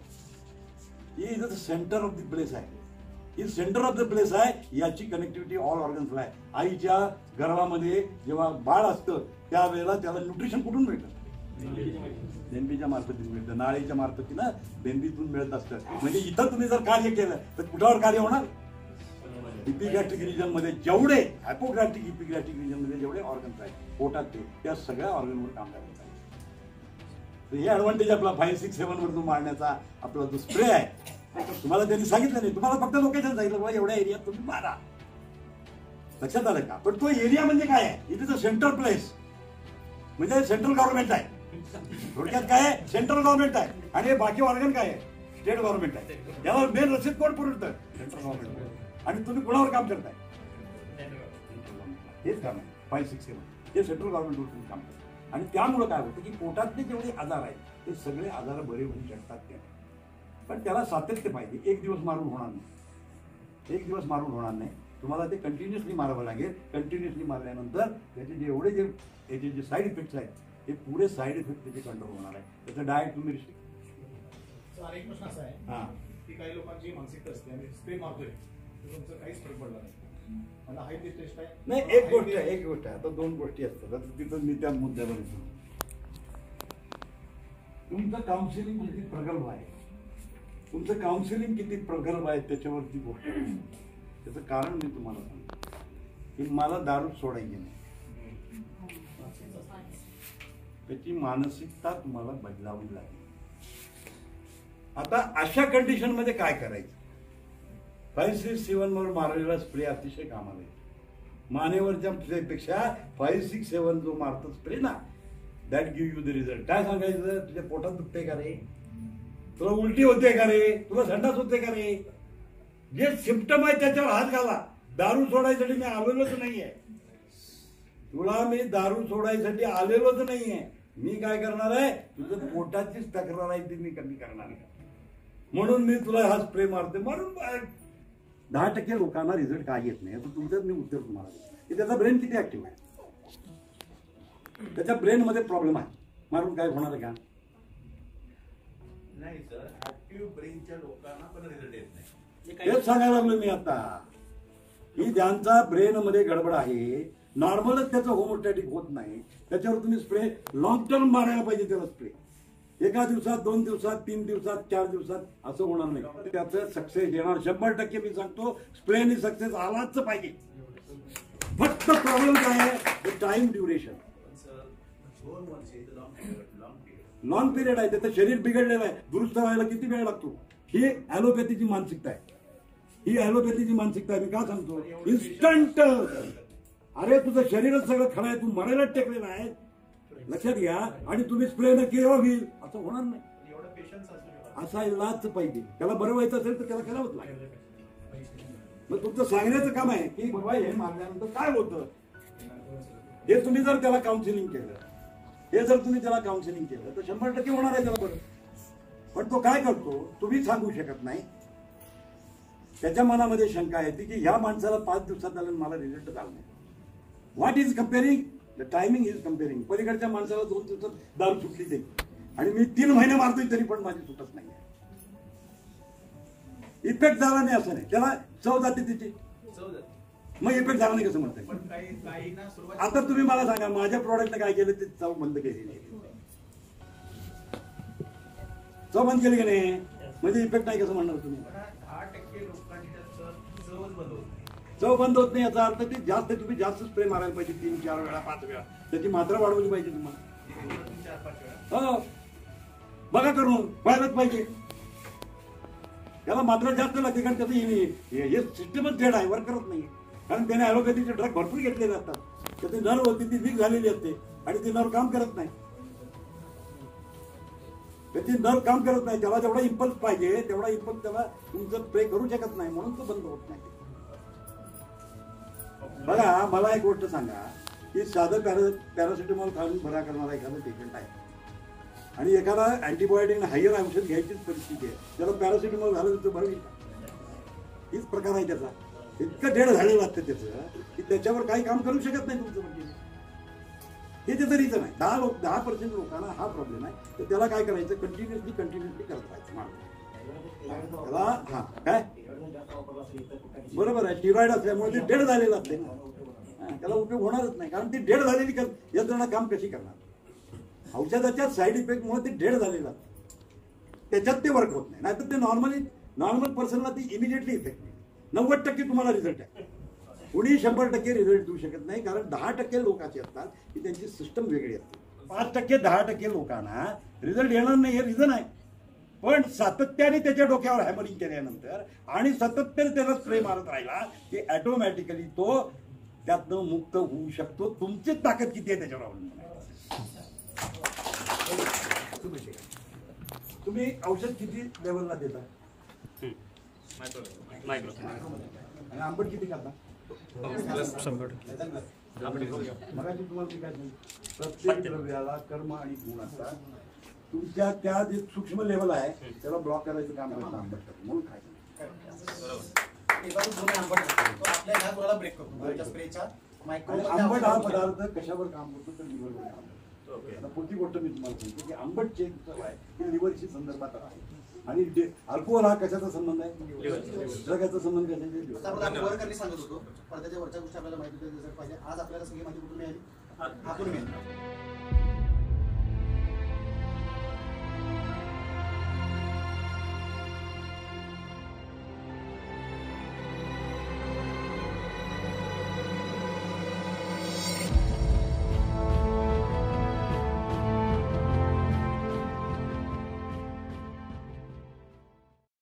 हे is the centre of the place आहे. ही सेंटर ऑफ द प्लेस आहे. याची कनेक्टिव्हिटी ऑल ऑर्गन्सला आहे. आईच्या गर्भामध्ये जेव्हा बाळ असतं त्यावेळेला त्याला न्यूट्रिशन कुठून मिळतं? बेंबीच्या मार्फतीने मिळतं, नाळीच्या मार्फतीनं बेंबीतून मिळत असतं. म्हणजे इथं तुम्ही जर कार्य केलं तर कुठावर कार्य होणार? इपिगॅस्ट्रिक रिजन मध्ये जेवढे हायपोग्रास्टिक इपिगॅस्ट्रिक रिजन मध्ये जेवढे ऑर्गन्स आहेत पोटात त्या सगळ्या ऑर्गनवर काम करत आहे. हे ऍडव्हान्टेज आपला 5, 6, 7 वर जो मारण्याचा आपला जो स्प्रे आहे तुम्हाला त्यांनी सांगितलं नाही, तुम्हाला फक्त लोकेशन सांगितलं बाबा एवढ्या एरियात तुम्ही मारा. लक्षात आलं का? पण तो एरिया म्हणजे काय आहे? It is a central place. म्हणजे सेंट्रल गव्हर्नमेंट आहे. थोडक्यात काय आहे? सेंट्रल गव्हर्नमेंट आहे. आणि बाकी ऑर्गन काय आहे? स्टेट गव्हर्नमेंट आहे. याला मेन रसीद कोण पुरवतं? Central government. आणि तुम्ही कोणावर काम करताय? हेच काम आहे 5, 6, 7. हे सेंट्रल गव्हर्नमेंटवर तुम्ही काम करता. आणि त्यामुळे काय होतं की पोटातले जेवढे आजार आहेत ते सगळे आजार बरे होऊ शकतात. ते पण त्याला सातत्य पाहिजे. एक दिवस मारून होणार नाही, एक दिवस मारून होणार नाही. तुम्हाला ते कंटिन्युअसली मारावं लागेल. कंटिन्युअसली मारल्यानंतर त्याचे जेवढे याचे जे साईड इफेक्ट्स आहेत ते पुरे साईड इफेक्ट त्याचे कंट्रोल होणार आहे. त्याचं डाएट तुम्ही एक प्रश्न असा आहे की काही लोकांची मानसिकता असते आणि स्प्रे मारतोय तर तुमचं काहीच फरक पडला नाही. मला हाय ते टेस्ट आहे. नाही, एक गोष्ट आहे. आता 2 गोष्टी असतात. आता तिथं मी त्या मुद्द्यावर येतो. तुमचं काउन्सिलिंग किती प्रगल्भ आहे, तुमचं काउन्सिलिंग किती प्रगल्भ आहे त्याच्यावरती गोष्ट. त्याचं कारण मी तुम्हाला सांगतो की मला दारू सोडायची नाही. त्याची मानसिकता तुम्हाला बदलावी लागेल. आता अशा कंडिशन मध्ये काय करायचं? 567 वर मारलेला स्प्रे अतिशय कामाला आहे. मानेवरच्या स्प्रेपेक्षा 567 जो मारतो स्प्रे ना, that give you the result. काय सांगायचं, तुझ्या पोटात दुखते का रे, तुला उलटी होते का रे, तुला संडास होते का रे, जे सिम्पटम आहे त्याच्यावर हात घाला. दारू सोडायसाठी मी आलेलोच नाहीये, तुला मी दारू सोडायसाठी आलेलोच नाहीये. मी काय करणार आहे, तुझं पोटाचीच तक्रार आहे ती मी कमी करणार आहे. म्हणून मी तुला हा स्प्रे मारते. मारून 10% लोकांना रिझल्ट काय येत नाही. तुमचं मी उत्तर तुम्हाला की त्याचा ब्रेन किती ऍक्टिव्ह आहे, त्याच्या ब्रेन मध्ये प्रॉब्लेम आहे. मारून काय होणार आहे का? नाही सर, ऍक्टिव्ह ब्रेनच्या लोकांना पण रिझल्ट येत नाही. तेच सांगायला लागलो मी आता, की ज्यांचा ब्रेन मध्ये गडबड आहे, नॉर्मलच त्याचं होमोस्टॅटिक होत नाही, त्याच्यावर तुम्ही स्प्रे लॉंग टर्म मारायला पाहिजे. त्याला स्प्रे एका दिवसात, 2 दिवसात, 3 दिवसात, 4 दिवसात असं होणार नाही. त्याचं सक्सेस येणार 100%. मी सांगतो स्प्रेने सक्सेस आलाच पाहिजे. फक्त प्रॉब्लेम काय आहे, टाइम ड्युरेशन. लॉंग पिरियड आहे, त्याचं शरीर बिघडलेलं आहे, दुरुस्त व्हायला किती वेळ लागतो. ही ॲलोपॅथीची मानसिकता आहे, ही ॲलोपॅथीची मानसिकता आहे. मी का सांगतो, इन्स्टंट. अरे तुझं शरीरच सगळं खरं आहे, तू मरायला टेकलेलं आहे, लक्षात घ्या. आणि तुम्ही स्प्रे न केव्हा होईल असं होणार नाही. असायलाच पाहिजे. त्याला बरं व्हायचं असेल तर त्याला करावंच लागेल. मग तुमचं सांगण्याचं काम आहे की बाबा हे मारल्यानंतर काय होतं, हे तुम्ही जर त्याला काउन्सिलिंग केलं, हे जर तुम्ही त्याला काउन्सिलिंग केलं तर 100% होणार आहे त्याला बरं. पण तो काय करतो तुम्ही सांगू शकत नाही. त्याच्या मनामध्ये शंका येते की ह्या माणसाला 5 दिवसात आलं मला रिझल्ट झाला नाही. What is comparing, the timing is comparing. पलीकडच्या माणसाला 2 दिवसात दारू सुटली ते, आणि मी 3 महिने मारतोय तरी पण माझी सुटत नाही. इफेक्ट झाला नाही असं नाही, त्याला चव जाते तिची. मग इफेक्ट झाला नाही कसं म्हणताय. आता तुम्ही मला सांगा, माझ्या प्रॉडक्टने काय केलं, ते चव बंद केली नाही. चव बंद केली की नाही, म्हणजे इफेक्ट नाही कसं म्हणणार तुम्ही. 10% लोकांच्या चवच बंद होत नाही. चव बंद होत नाही याचा अर्थ ते जास्त, तुम्ही जास्त स्प्रे मारायला पाहिजे. 3-4 वेळा, 5 वेळा त्याची मात्रा वाढवली पाहिजे तुम्हाला. 4-5 वेळा हो, बघा करून व्हायलाच पाहिजे. त्याला मात्रा जास्त लागते, कारण त्याचं हे सिस्टमच डेड आहे, वर्क करत नाही. कारण त्याने ॲलोपॅथीचे ड्रग भरपूर घेतलेले असतात, त्याची नर्व होती ती वीक झालेली असते आणि ती नर्व काम करत नाही. त्याची नर्व काम करत नाही, त्याला जेवढा इम्पल्स पाहिजे तेवढा इम्पल्स त्याला तुमचं स्प्रे करू शकत नाही, म्हणून तो बंद होत नाही. बघा मला एक गोष्ट सांगा, की साधं पॅरासिटामॉल खाऊन बरा करणारा एखादा पेशंट आहे आणि एखादा अँटीबायोटिक हायर औषध घ्यायचीच परिस्थिती आहे, त्याला पॅरासिटामॉल झालं तर बरं. हीच प्रकार आहे त्याचा. इतकं डेड झालेलं असतं त्याचं की त्याच्यावर काही काम करू शकत नाही तुमचं. म्हणजे हे त्याचं रिझन आहे. 10% लोकांना हा प्रॉब्लेम आहे. तर त्याला काय करायचं, कंटिन्युअसली करत राहायचं. त्याला हा काय बरोबर आहे, स्टिरॉइड असल्यामुळे ते डेड झालेलं असते ना, त्याला उपयोग होणारच नाही. कारण ती डेड झालेली यंत्रणा काम कशी करणार. औषधाच्या साईड इफेक्टमुळे ते डेड झालेलं असतं, त्याच्यात ते वर्क होत नाही. नाहीतर ते नॉर्मल पर्सनला ती इमिडिएटली इफेक्ट नाही. 90% तुम्हाला रिझल्ट आहे. कुणी 100% रिझल्ट देऊ शकत नाही, कारण 10% लोकांचे असतात की त्यांची सिस्टम वेगळी असते. 5%, 10% लोकांना रिझल्ट येणार नाही, हे रिझन आहे. पण सातत्याने त्याच्या डोक्यावर हॅमरिंग केल्यानंतर आणि सातत्याने त्याला स्प्रे मारत राहिला की ऑटोमॅटिकली तो त्यातनं मुक्त होऊ शकतो. तुमची ताकद किती आहे त्याच्यावर अवलंबून आहे. तुम्ही औषध किती लेवलला देता, आणि आंबट किती खाता. मगाशी तुम्हाला काय सांगितलं, प्रत्येक द्रव्याला कर्म आणि गुण असतात. तुमच्या त्या जे सूक्ष्म लेवल आहे त्याला ब्लॉक करायचं काम करतं आंबट म्हणून खायचं. आंबट हा पदार्थ कशावर काम करतो तर लिव्हरवर काम करतो. पुढची गोष्ट मी तुम्हाला सांगतो की आंबट जे आहे ते लिव्हरशी संदर्भात आहे. आणि अल्कोहोल हा कशाचा संबंध आहे, ड्रगाचा संबंध कशाचा. सांगत होतो, पण त्याच्या वरच्या गोष्टी आपल्याला माहिती पाहिजे. आज आपल्याला सगळी माहिती कुठून मिळाली, आपण मिळाली.